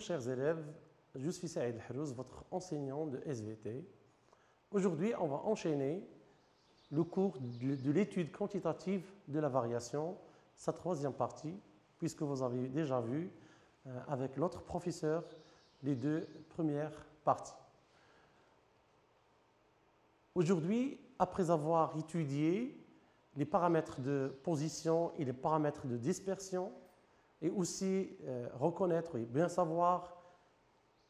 Bonjour chers élèves, je suis Saïd Harouz, votre enseignant de SVT. Aujourd'hui, on va enchaîner le cours de l'étude quantitative de la variation, sa troisième partie, puisque vous avez déjà vu avec l'autre professeur les deux premières parties. Aujourd'hui, après avoir étudié les paramètres de position et les paramètres de dispersion, et aussi reconnaître et bien savoir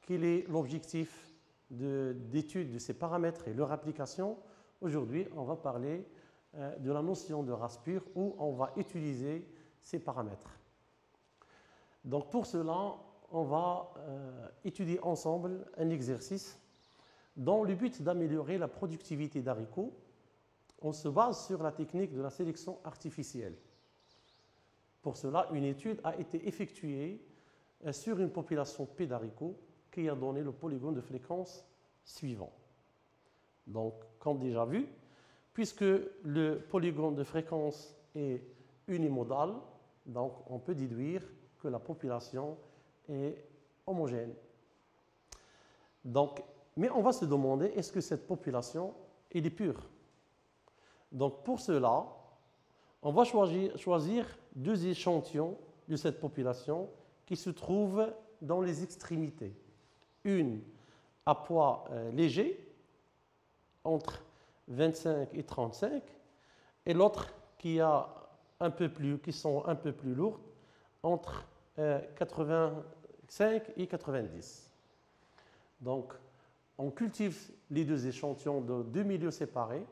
quel est l'objectif d'étude de ces paramètres et leur application, aujourd'hui, on va parler de la notion de race pure où on va utiliser ces paramètres. Donc pour cela, on va étudier ensemble un exercice dans le but d'améliorer la productivité d'haricots. On se base sur la technique de la sélection artificielle. Pour cela, une étude a été effectuée sur une population P d'haricots qui a donné le polygone de fréquence suivant. Donc, comme déjà vu, puisque le polygone de fréquence est unimodal, donc on peut déduire que la population est homogène. Donc, mais on va se demander, est-ce que cette population est pure? Donc, pour cela, on va choisir deux échantillons de cette population qui se trouvent dans les extrémités. Une à poids léger, entre 25 et 35, et l'autre qui sont un peu plus lourdes, entre 85 et 90. Donc, on cultive les deux échantillons de deux milieux séparés,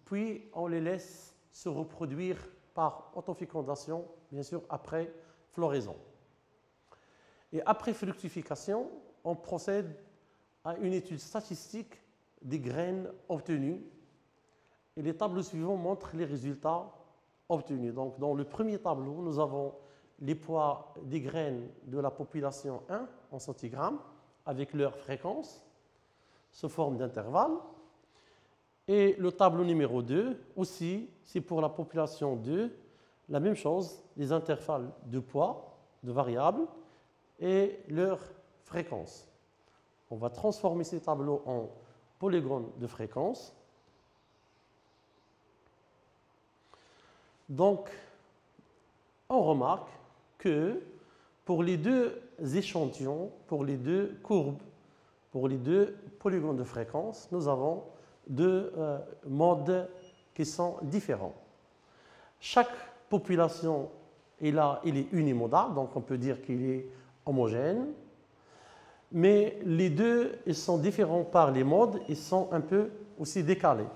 puis on les laisse se reproduire par autofécondation, bien sûr après floraison. Et après fructification, on procède à une étude statistique des graines obtenues. Et les tableaux suivants montrent les résultats obtenus. Donc, dans le premier tableau, nous avons les poids des graines de la population 1 en centigrammes avec leur fréquence sous forme d'intervalle. Et le tableau numéro 2, aussi, c'est pour la population 2, la même chose, les intervalles de poids, de variables, et leur fréquence. On va transformer ces tableaux en polygones de fréquence. Donc, on remarque que pour les deux échantillons, pour les deux courbes, pour les deux polygones de fréquence, nous avons deux modes qui sont différents. Chaque population est unimodale, donc on peut dire qu'il est homogène, mais les deux ils sont différents par les modes, ils sont un peu aussi décalés.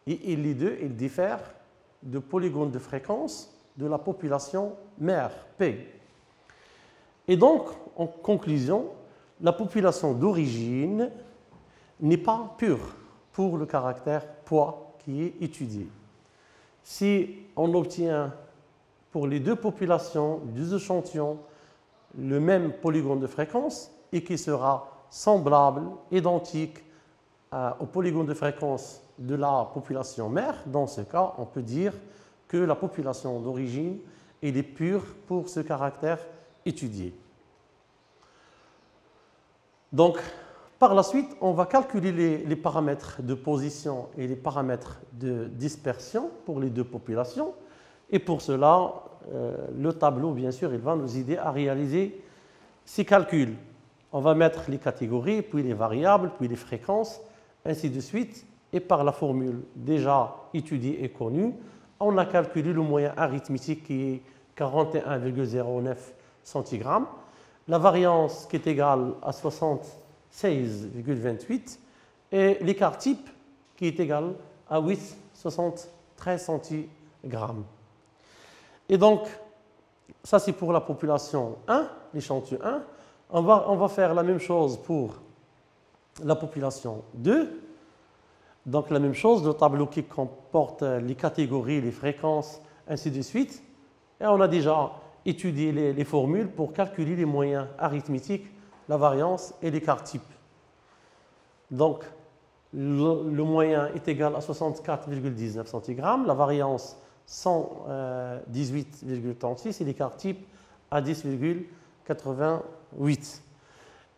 Et les deux ils diffèrent de polygones de fréquence de la population mère, P. Et donc, en conclusion, la population d'origine n'est pas pure pour le caractère poids qui est étudié. Si on obtient pour les deux populations, deux échantillons, le même polygone de fréquence et qui sera semblable, identique au polygone de fréquence de la population mère, dans ce cas, on peut dire que la population d'origine est pure pour ce caractère étudié. Donc, par la suite, on va calculer les paramètres de position et les paramètres de dispersion pour les deux populations. Et pour cela, le tableau, bien sûr, il va nous aider à réaliser ces calculs. On va mettre les catégories, puis les variables, puis les fréquences, ainsi de suite. Et par la formule déjà étudiée et connue, on a calculé le moyen arithmétique qui est 41,09 centigrammes, la variance qui est égale à 76,28 et l'écart type qui est égal à 8,73 centigrammes. Et donc, ça c'est pour la population 1, l'échantillon 1. On va faire la même chose pour la population 2. Donc la même chose, le tableau qui comporte les catégories, les fréquences, ainsi de suite. Et on a déjà étudié les formules pour calculer les moyens arithmétiques, la variance et l'écart type. Donc le moyen est égal à 64,19 centigrammes, la variance 118,36 et l'écart type à 10,36 88.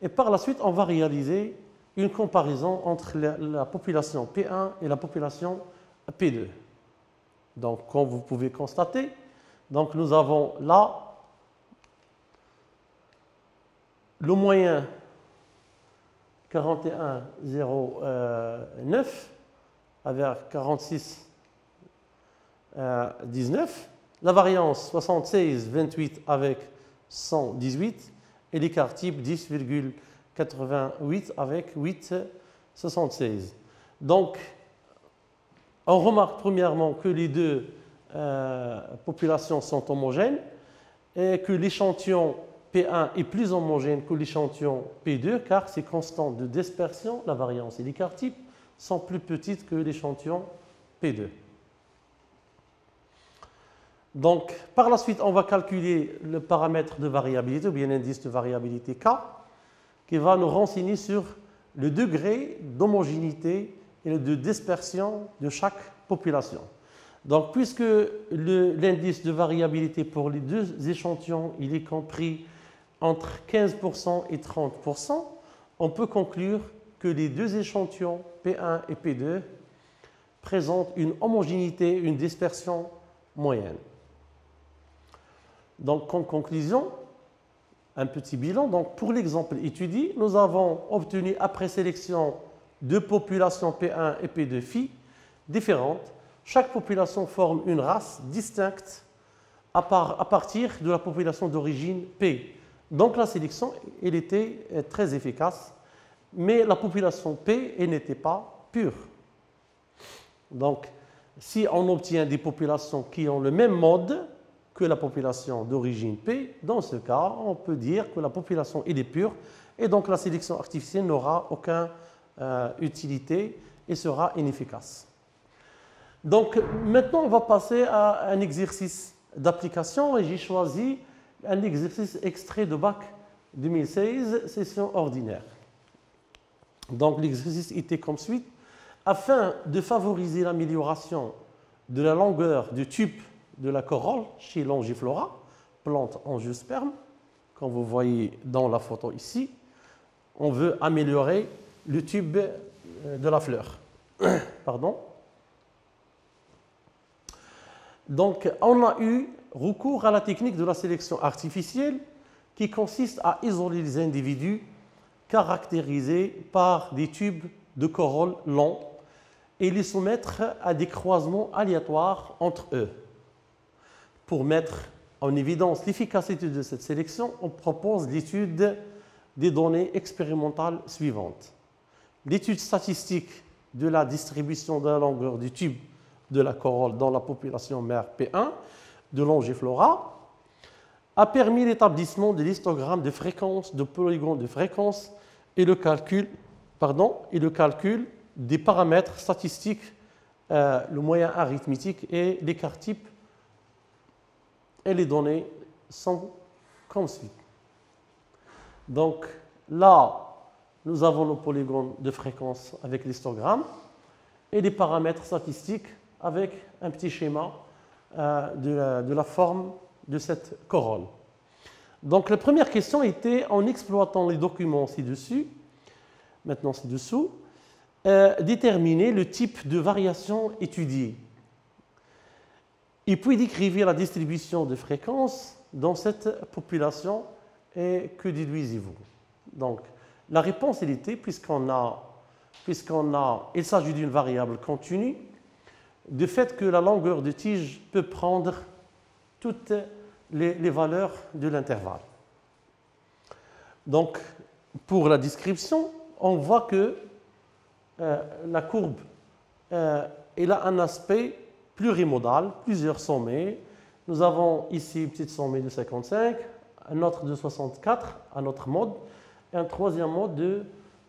Et par la suite, on va réaliser une comparaison entre la population P1 et la population P2. Donc, comme vous pouvez constater, donc nous avons là le moyen 41,09 avec 46,19, la variance 76,28 avec 118 et l'écart type 10,88 avec 8,76. Donc, on remarque premièrement que les deux populations sont homogènes et que l'échantillon P1 est plus homogène que l'échantillon P2 car ses constantes de dispersion, la variance et l'écart type, sont plus petites que l'échantillon P2. Donc, par la suite, on va calculer le paramètre de variabilité ou bien l'indice de variabilité K qui va nous renseigner sur le degré d'homogénéité et de dispersion de chaque population. Donc, puisque l'indice de variabilité pour les deux échantillons il est compris entre 15% et 30%, on peut conclure que les deux échantillons P1 et P2 présentent une homogénéité, une dispersion moyenne. Donc, en conclusion, un petit bilan. Donc, pour l'exemple étudié, nous avons obtenu après sélection deux populations P1 et P2 phi différentes. Chaque population forme une race distincte à partir de la population d'origine P. Donc, la sélection elle était très efficace, mais la population P n'était pas pure. Donc, si on obtient des populations qui ont le même mode que la population d'origine P, dans ce cas, on peut dire que la population est pure et donc la sélection artificielle n'aura aucune utilité et sera inefficace. Donc maintenant, on va passer à un exercice d'application et j'ai choisi un exercice extrait de Bac 2016, session ordinaire. Donc l'exercice était comme suit. Afin de favoriser l'amélioration de la longueur du tube de la corolle chez Longiflora, plante angiosperme, comme vous voyez dans la photo ici, on veut améliorer le tube de la fleur. Pardon. Donc, on a eu recours à la technique de la sélection artificielle qui consiste à isoler les individus caractérisés par des tubes de corolle longs et les soumettre à des croisements aléatoires entre eux. Pour mettre en évidence l'efficacité de cette sélection, on propose l'étude des données expérimentales suivantes. L'étude statistique de la distribution de la longueur du tube de la corolle dans la population mère P1 de Longiflora a permis l'établissement de l'histogramme de fréquence, de polygones de fréquence et le calcul des paramètres statistiques, le moyen arithmétique et l'écart type. Et les données sont comme suit. Donc là, nous avons le polygone de fréquence avec l'histogramme et les paramètres statistiques avec un petit schéma de la forme de cette corolle. Donc la première question était, en exploitant les documents ci-dessus, maintenant ci-dessous, déterminer le type de variation étudiée. Et puis décrivez la distribution de fréquences dans cette population et que déduisez-vous? Donc, la réponse elle était, il s'agit d'une variable continue, du fait que la longueur de tige peut prendre toutes les valeurs de l'intervalle. Donc, pour la description, on voit que la courbe elle a un aspect plurimodal, plusieurs sommets. Nous avons ici un petit sommet de 55, un autre de 64, un autre mode, et un troisième mode de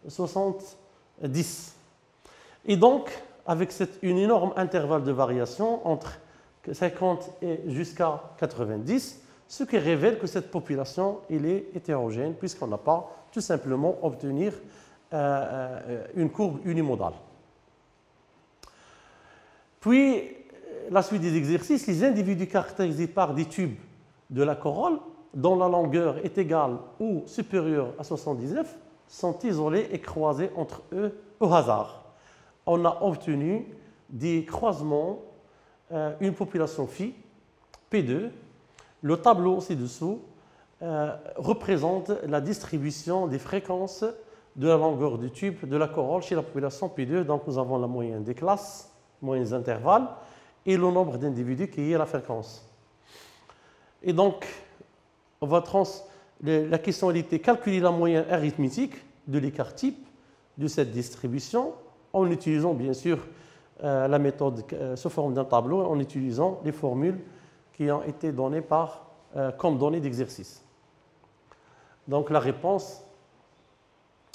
70. Et donc, avec un énorme intervalle de variation entre 50 et jusqu'à 90, ce qui révèle que cette population elle est hétérogène, puisqu'on n'a pas tout simplement obtenu une courbe unimodale. Puis, la suite des exercices, les individus caractérisés par des tubes de la corolle dont la longueur est égale ou supérieure à 79 sont isolés et croisés entre eux au hasard. On a obtenu des croisements, une population phi, P2. Le tableau ci-dessous représente la distribution des fréquences de la longueur du tube de la corolle chez la population P2. Donc nous avons la moyenne des classes, moyennes intervalles, et le nombre d'individus qui est la fréquence. Et donc, la question était calculer la moyenne arithmétique de l'écart type de cette distribution en utilisant bien sûr la méthode sous forme d'un tableau, en utilisant les formules qui ont été données comme données d'exercice. Donc la réponse,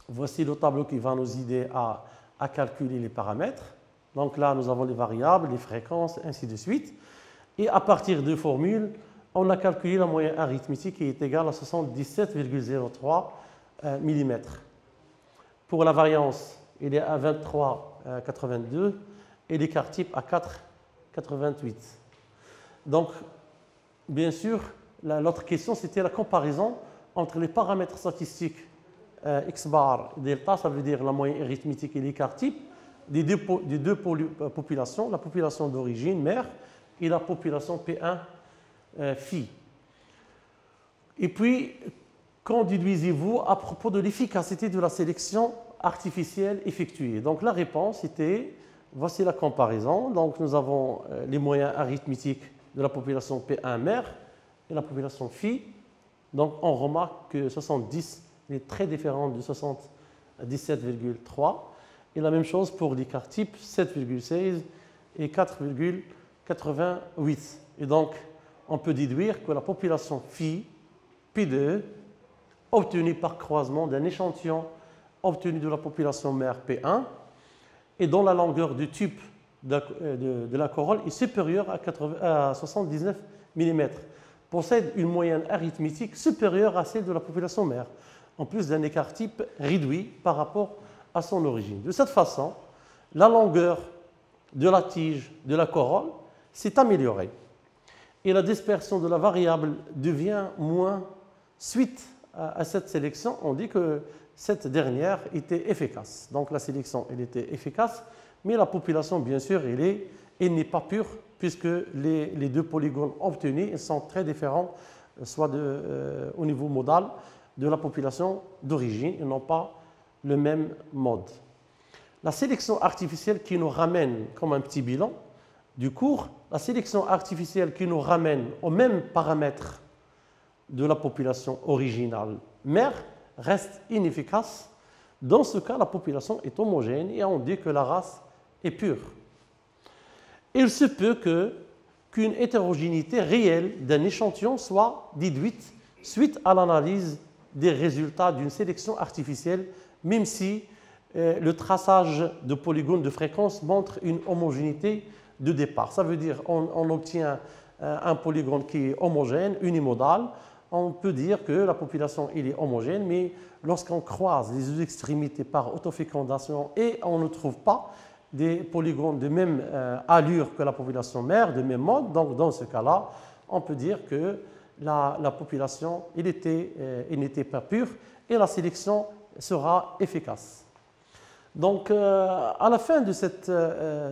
voici le tableau qui va nous aider à calculer les paramètres. Donc là, nous avons les variables, les fréquences, ainsi de suite. Et à partir de formules, on a calculé la moyenne arithmétique qui est égale à 77,03 mm. Pour la variance, il est à 23,82 et l'écart type à 4,88. Donc, bien sûr, l'autre question, c'était la comparaison entre les paramètres statistiques x bar et delta, ça veut dire la moyenne arithmétique et l'écart type, des deux populations, la population d'origine, mère, et la population P1, phi. Et puis, qu'en déduisez-vous à propos de l'efficacité de la sélection artificielle effectuée? Donc la réponse était, voici la comparaison. Donc nous avons les moyens arithmétiques de la population P1 mère et la population phi. Donc on remarque que 70 est très différent de 77,3. Et la même chose pour l'écart type, 7,16 et 4,88. Et donc, on peut déduire que la population phi, P2, obtenue par croisement d'un échantillon obtenu de la population mère P1, et dont la longueur du tube de la corolle est supérieure à 79 mm, possède une moyenne arithmétique supérieure à celle de la population mère, en plus d'un écart type réduit par rapport à son origine. De cette façon, la longueur de la tige de la corolle s'est améliorée et la dispersion de la variable devient moins suite à cette sélection. On dit que cette dernière était efficace. Donc la sélection, elle était efficace, mais la population, bien sûr, elle n'est pas pure puisque les deux polygones obtenus sont très différents, soit au niveau modal de la population d'origine, ils n'ont pas le même mode. La sélection artificielle qui nous ramène, comme un petit bilan du cours, la sélection artificielle qui nous ramène aux mêmes paramètres de la population originale mère reste inefficace. Dans ce cas, la population est homogène et on dit que la race est pure. Il se peut qu'une hétérogénéité réelle d'un échantillon soit déduite suite à l'analyse des résultats d'une sélection artificielle, même si le traçage de polygones de fréquence montre une homogénéité de départ. Ça veut dire qu'on obtient un polygone qui est homogène, unimodal. On peut dire que la population est homogène, mais lorsqu'on croise les deux extrémités par autofécondation et on ne trouve pas des polygones de même allure que la population mère, de même mode, donc dans ce cas-là, on peut dire que la population n'était pas pure et la sélection sera efficace. Donc, à la fin de cette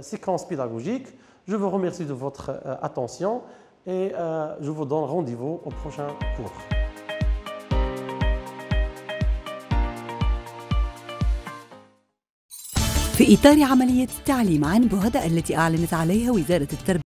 séquence pédagogique, je vous remercie de votre attention et je vous donne rendez-vous au prochain cours. في إطار عملية التعليم عن بعد التي أعلنت عليها وزارة التربية